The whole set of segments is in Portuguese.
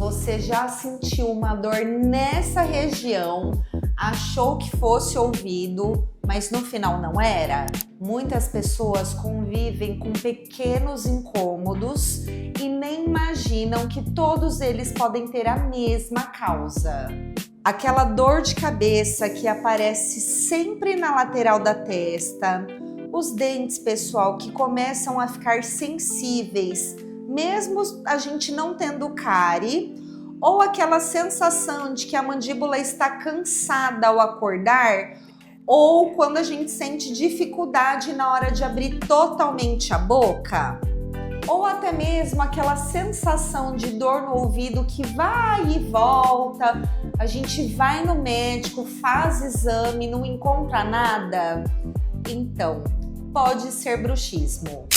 Você já sentiu uma dor nessa região, achou que fosse ouvido, mas no final não era? Muitas pessoas convivem com pequenos incômodos e nem imaginam que todos eles podem ter a mesma causa. Aquela dor de cabeça que aparece sempre na lateral da testa, os dentes, pessoal, que começam a ficar sensíveis, mesmo a gente não tendo cárie, ou aquela sensação de que a mandíbula está cansada ao acordar, ou quando a gente sente dificuldade na hora de abrir totalmente a boca, ou até mesmo aquela sensação de dor no ouvido que vai e volta, a gente vai no médico, faz exame, não encontra nada. Então, pode ser bruxismo.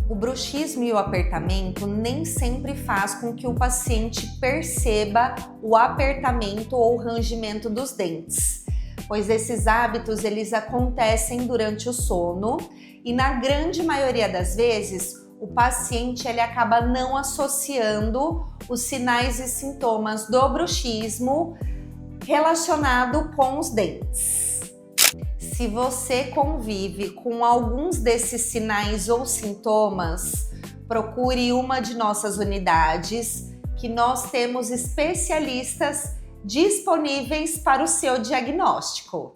O bruxismo e o apertamento nem sempre faz com que o paciente perceba o apertamento ou rangimento dos dentes, pois esses hábitos eles acontecem durante o sono e na grande maioria das vezes o paciente ele acaba não associando os sinais e sintomas do bruxismo relacionado com os dentes. Se você convive com alguns desses sinais ou sintomas, procure uma de nossas unidades, que nós temos especialistas disponíveis para o seu diagnóstico.